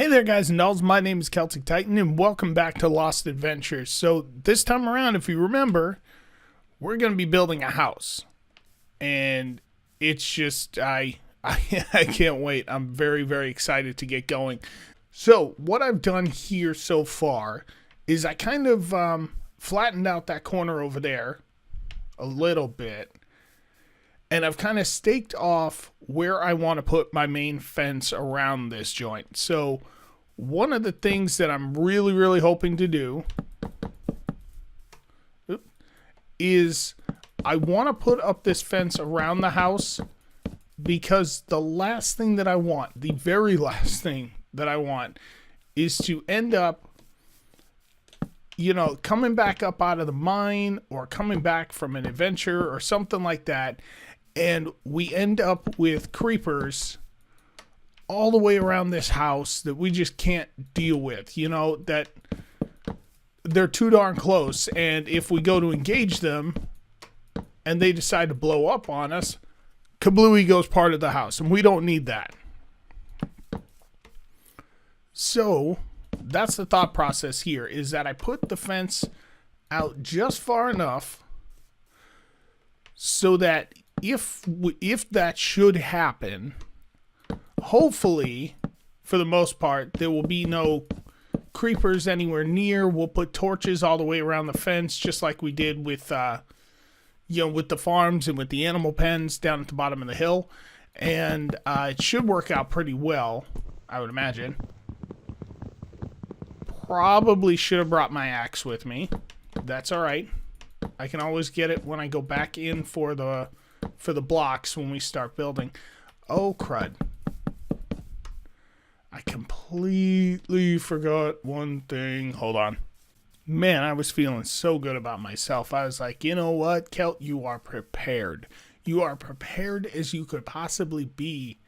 Hey there guys and dolls, my name is Celtic Titan and welcome back to Lost Adventures. So this time around, if you remember, we're going to be building a house. And it's just, I can't wait. I'm very, very excited to get going. So what I've done here so far is I kind of flattened out that corner over there a little bit. And I've kind of staked off where I want to put my main fence around this joint. So one of the things that I'm really, really hoping to do is I want to put up this fence around the house, because the last thing that I want, the very last thing that I want, is to end up, you know, coming back up out of the mine or coming back from an adventure or something like that, and we end up with creepers all the way around this house that we just can't deal with. You know, that they're too darn close, and if we go to engage them and they decide to blow up on us, kablooey goes part of the house, and we don't need that. So that's the thought process here, is that I put the fence out just far enough so that if that should happen, hopefully, for the most part, there will be no creepers anywhere near. We'll put torches all the way around the fence, just like we did with, with the farms and with the animal pens down at the bottom of the hill. And it should work out pretty well, I would imagine. Probably should have brought my axe with me. That's all right. I can always get it when I go back in for the blocks when we start building. Oh, crud. I completely forgot one thing. Hold on. Man, I was feeling so good about myself. I was like, you know what, Kelt, you are prepared. You are prepared as you could possibly be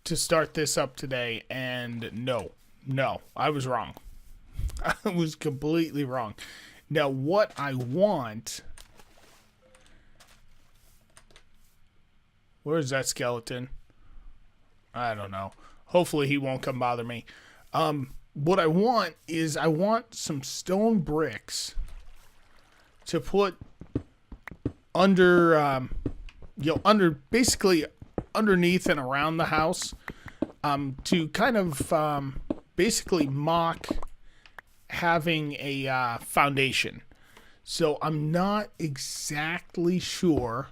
to start this up today. And no, I was wrong. I was completely wrong. Now, what I want... Where's that skeleton? I don't know. Hopefully he won't come bother me. What I want is I want some stone bricks to put under, basically underneath and around the house, to kind of basically mock having a foundation. So I'm not exactly sure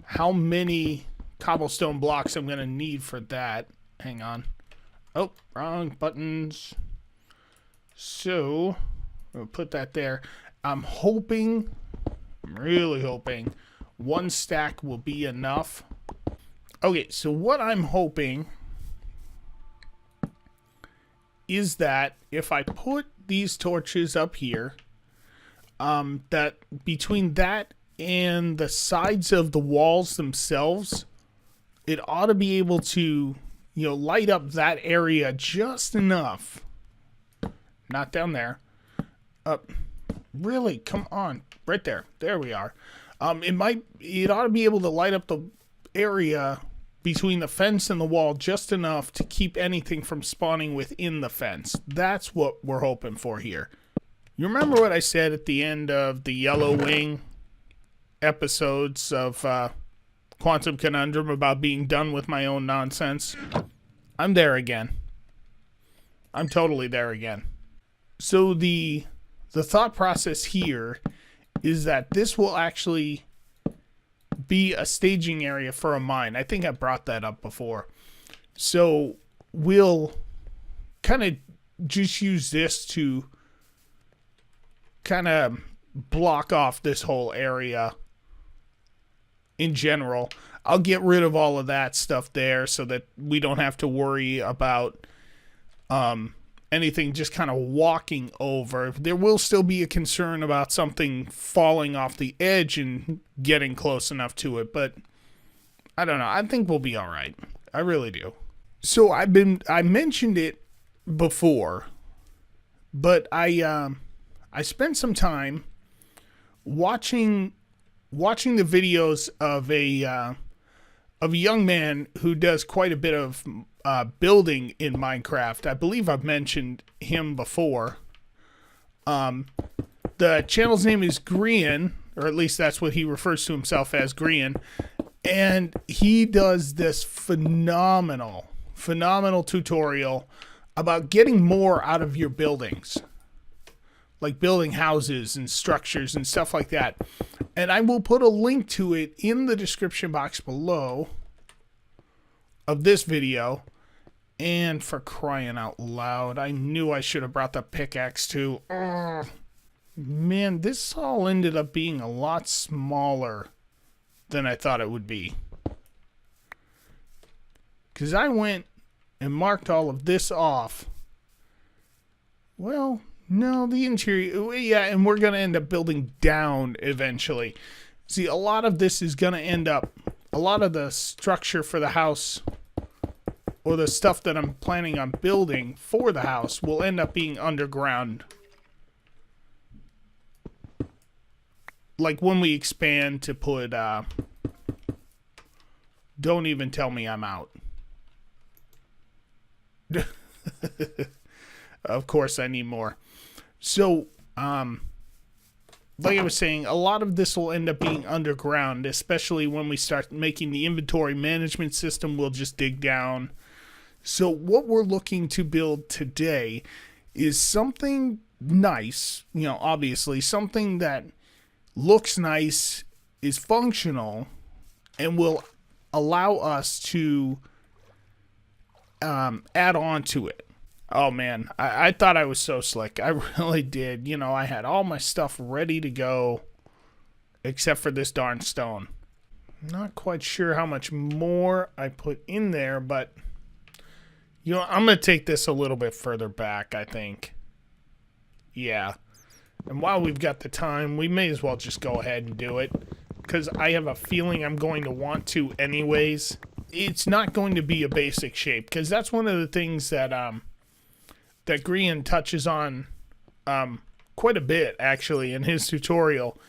how many cobblestone blocks I'm going to need for that. Hang on. Oh, wrong buttons. So, I'll put that there. I'm really hoping, one stack will be enough. Okay, so what I'm hoping is that if I put these torches up here, that between that and the sides of the walls themselves, it ought to be able to, light up that area just enough. Not down there. Up. Really? Come on. Right there. There we are. It ought to be able to light up the area between the fence and the wall just enough to keep anything from spawning within the fence. That's what we're hoping for here. You remember what I said at the end of the Yellow Wing episodes of Quantum Conundrum about being done with my own nonsense? I'm there again. I'm totally there again. So the thought process here is that this will actually be a staging area for a mine. I think I brought that up before. So we'll kind of just use this to kind of block off this whole area in general. I'll get rid of all of that stuff there so that we don't have to worry about anything just kind of walking over. There will still be a concern about something falling off the edge and getting close enough to it, but I don't know. I think we'll be all right. I really do. So I mentioned it before, but I spent some time watching the videos of of a young man who does quite a bit of building in Minecraft. I believe I've mentioned him before. The channel's name is Grian, or at least that's what he refers to himself as, Grian. And he does this phenomenal tutorial about getting more out of your buildings. Like building houses and structures and stuff like that. And I will put a link to it in the description box below of this video. And for crying out loud, I knew I should have brought the pickaxe too. Man, this all ended up being a lot smaller than I thought it would be. Because I went and marked all of this off. Well, no, the interior, yeah, and we're going to end up building down eventually. See, a lot of this is going to end up, a lot of the structure for the house, or the stuff that I'm planning on building for the house, will end up being underground. Like when we expand to put, don't even tell me I'm out. Of course I need more. So, like I was saying, a lot of this will end up being underground, especially when we start making the inventory management system. We'll just dig down. So what we're looking to build today is something nice, you know, obviously something that looks nice, is functional, and will allow us to add on to it. Oh man, I thought I was so slick. I really did. You know, I had all my stuff ready to go except for this darn stone. Not quite sure how much more I put in there, but you know, I'm going to take this a little bit further back, I think. Yeah. And while we've got the time, we may as well just go ahead and do it, because I have a feeling I'm going to want to anyways. It's not going to be a basic shape, because that's one of the things that that Grian touches on quite a bit, actually, in his tutorial,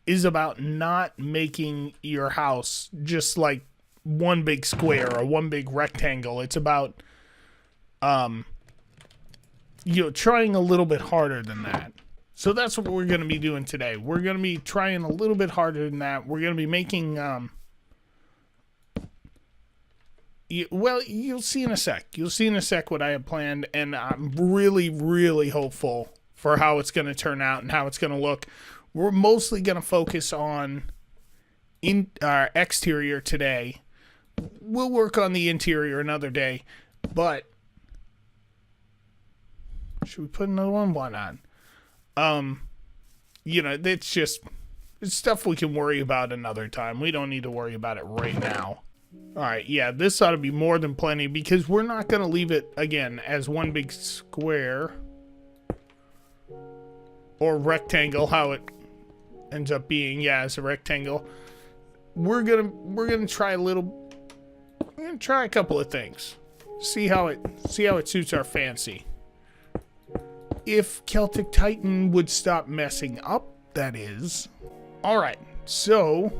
is about not making your house just like one big square or one big rectangle. It's about you know, trying a little bit harder than that. So that's what we're going to be doing today. We're going to be trying a little bit harder than that. We're going to be making well, you'll see in a sec. You'll see in a sec what I have planned, and I'm really hopeful for how it's going to turn out and how it's going to look. We're mostly going to focus on our exterior today. We'll work on the interior another day, but should we put another one? Why not? You know, it's stuff we can worry about another time. We don't need to worry about it right now. Alright, yeah, this ought to be more than plenty, because we're not going to leave it, again, as one big square or rectangle, how it ends up being, yeah, as a rectangle. We're gonna try a couple of things. See how it suits our fancy. If Celtic Titan would stop messing up, that is. Alright, so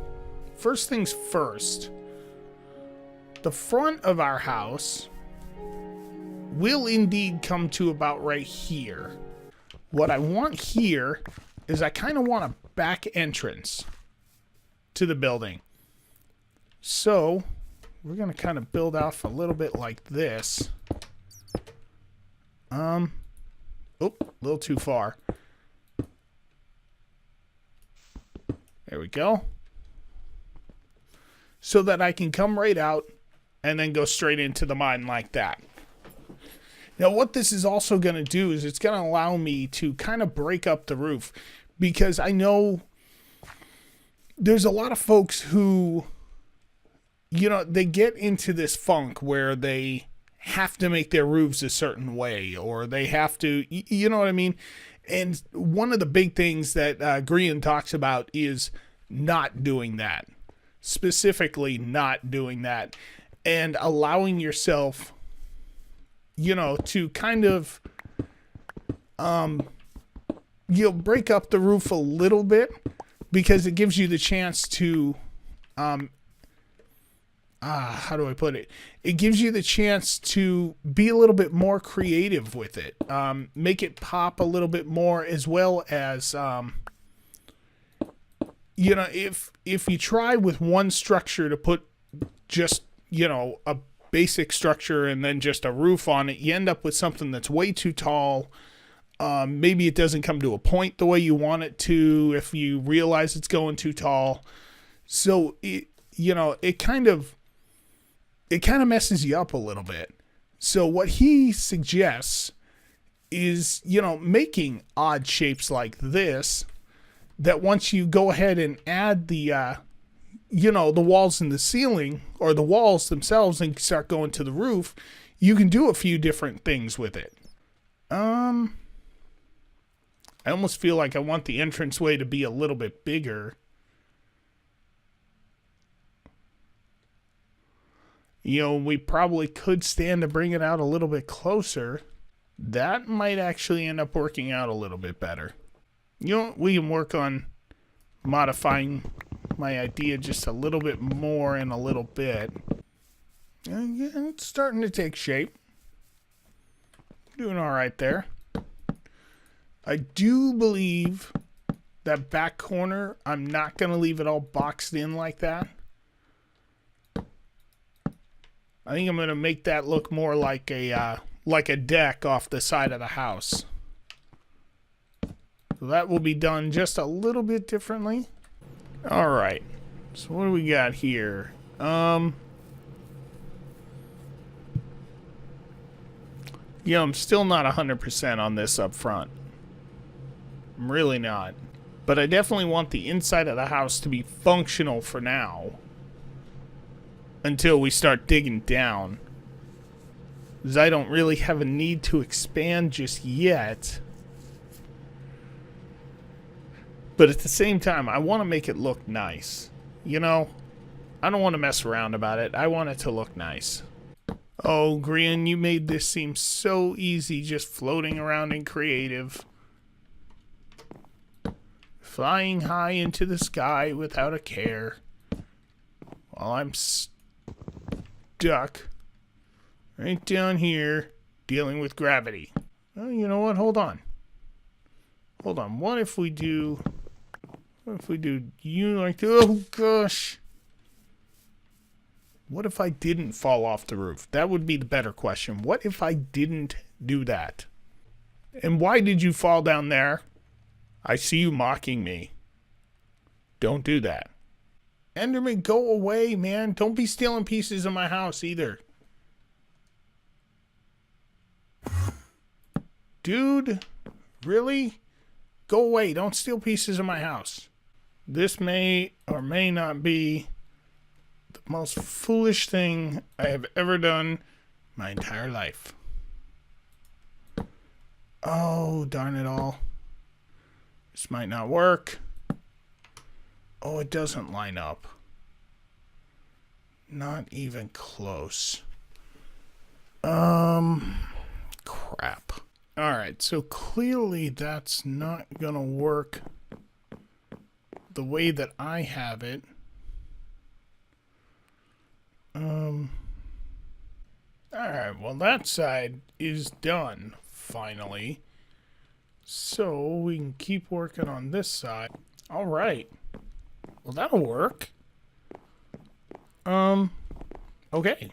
first things first. The front of our house will indeed come to about right here. What I want here is I kind of want a back entrance to the building. So we're going to kind of build off a little bit like this. Oh, a little too far. There we go. So that I can come right out and then go straight into the mine like that. Now, what this is also going to do is it's going to allow me to kind of break up the roof, because I know there's a lot of folks who, you know, they get into this funk where they have to make their roofs a certain way, or they have to, you know what I mean? And one of the big things that Grian talks about is not doing that. Specifically not doing that. And allowing yourself, you know, to kind of, break up the roof a little bit, because it gives you the chance to how do I put it? It gives you the chance to be a little bit more creative with it. Make it pop a little bit more, as well as, you know, if you try with one structure to put just, you know, a basic structure and then just a roof on it, you end up with something that's way too tall. Maybe it doesn't come to a point the way you want it to if you realize it's going too tall. So, it kind of messes you up a little bit. So what he suggests is, making odd shapes like this, that once you go ahead and add the walls and the ceiling, or the walls themselves, and start going to the roof, you can do a few different things with it. I almost feel like I want the entranceway to be a little bit bigger. We probably could stand to bring it out a little bit closer. That might actually end up working out a little bit better. We can work on modifying my idea just a little bit more in a little bit. And it's starting to take shape. Doing all right there. I do believe that back corner, I'm not going to leave it all boxed in like that. I think I'm going to make that look more like a deck off the side of the house. So that will be done just a little bit differently. All right. So what do we got here? I'm still not 100% on this up front. I'm really not. But I definitely want the inside of the house to be functional for now. Until we start digging down. Because I don't really have a need to expand just yet. But at the same time, I want to make it look nice. I don't want to mess around about it. I want it to look nice. Oh, Grian, you made this seem so easy just floating around in creative. Flying high into the sky without a care. While I'm stuck right down here dealing with gravity. Oh, you know what? Hold on. What if we do you like, oh gosh. What if I didn't fall off the roof? That would be the better question. What if I didn't do that? And why did you fall down there? I see you mocking me. Don't do that. Enderman, go away, man. Don't be stealing pieces of my house either. Dude, really? Go away. Don't steal pieces of my house. This may or may not be the most foolish thing I have ever done my entire life. Oh, darn it all. This might not work. Oh, it doesn't line up. Not even close. Crap. Alright, so clearly that's not gonna work the way that I have it. Alright, well that side is done, finally. So we can keep working on this side. Alright. Well, that'll work. Okay.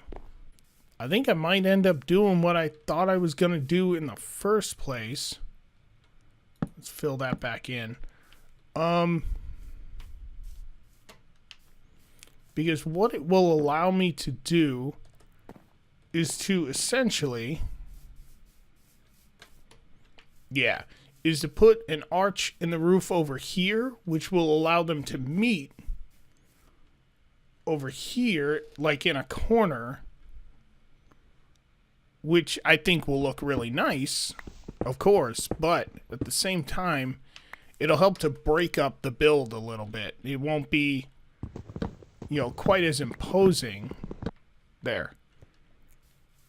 I think I might end up doing what I thought I was going to do in the first place. Let's fill that back in. Because what it will allow me to do is to essentially... is to put an arch in the roof over here, which will allow them to meet over here, like in a corner, which I think will look really nice, of course, but at the same time, it'll help to break up the build a little bit. It won't be, quite as imposing. There.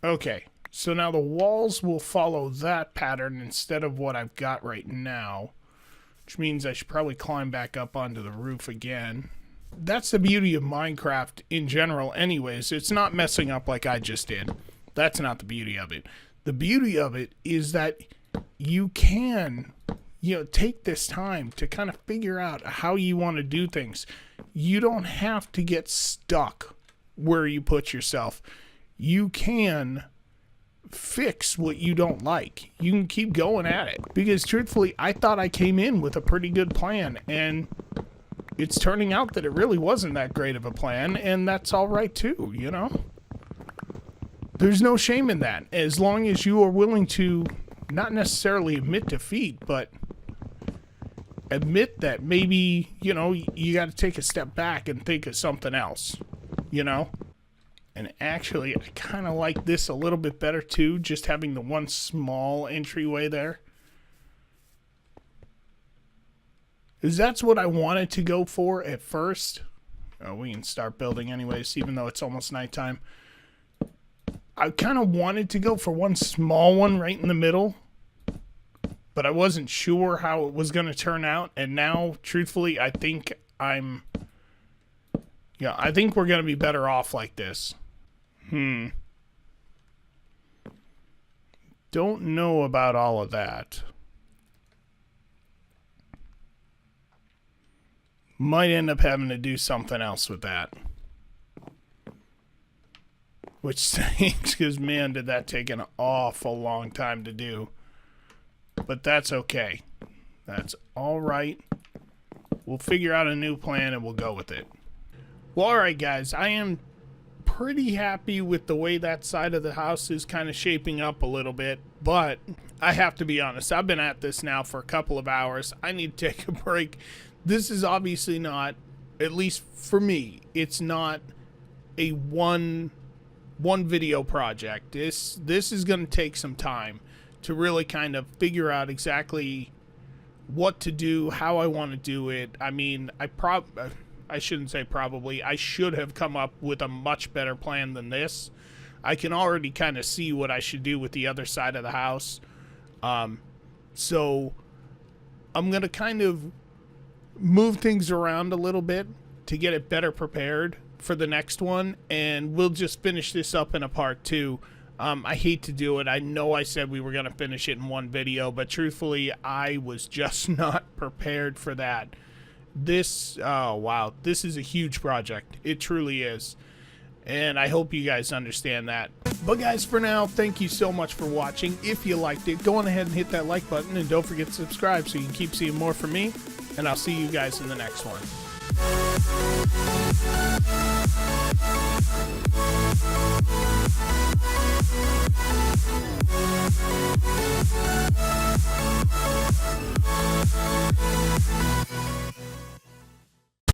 Okay. So now the walls will follow that pattern instead of what I've got right now, which means I should probably climb back up onto the roof again. that's the beauty of Minecraft in general anyways. It's not messing up like I just did. That's not the beauty of it. The beauty of it is that you can, take this time to kind of figure out how you want to do things. You don't have to get stuck where you put yourself. You can fix what you don't like. You can keep going at it. Because truthfully, I thought I came in with a pretty good plan, and it's turning out that it really wasn't that great of a plan, and that's all right too, There's no shame in that, as long as you are willing to not necessarily admit defeat, but admit that maybe, you got to take a step back and think of something else, And actually, I kind of like this a little bit better too, just having the one small entryway there. Because that's what I wanted to go for at first. Oh, we can start building anyways, even though it's almost nighttime. I kind of wanted to go for one small one right in the middle, but I wasn't sure how it was going to turn out. And now, truthfully, I think I think we're going to be better off like this. Don't know about all of that. Might end up having to do something else with that. Which stinks, because man, did that take an awful long time to do. But that's okay. That's alright. We'll figure out a new plan and we'll go with it. Well, alright guys, I am pretty happy with the way that side of the house is kind of shaping up a little bit. But I have to be honest, I've been at this now for a couple of hours. I need to take a break. This is obviously not, at least for me, it's not a one video project. This is going to take some time to really kind of figure out exactly what to do, how I want to do it. I mean, I shouldn't say probably. I should have come up with a much better plan than this. I can already kind of see what I should do with the other side of the house. So I'm going to kind of move things around a little bit to get it better prepared for the next one, and we'll just finish this up in a part 2. I hate to do it. I know I said we were going to finish it in one video, but truthfully, I was just not prepared for that. Oh wow, this is a huge project. It truly is. And I hope you guys understand that. But guys, for now, thank you so much for watching. If you liked it, go on ahead and hit that like button, and don't forget to subscribe so you can keep seeing more from me. And I'll see you guys in the next one.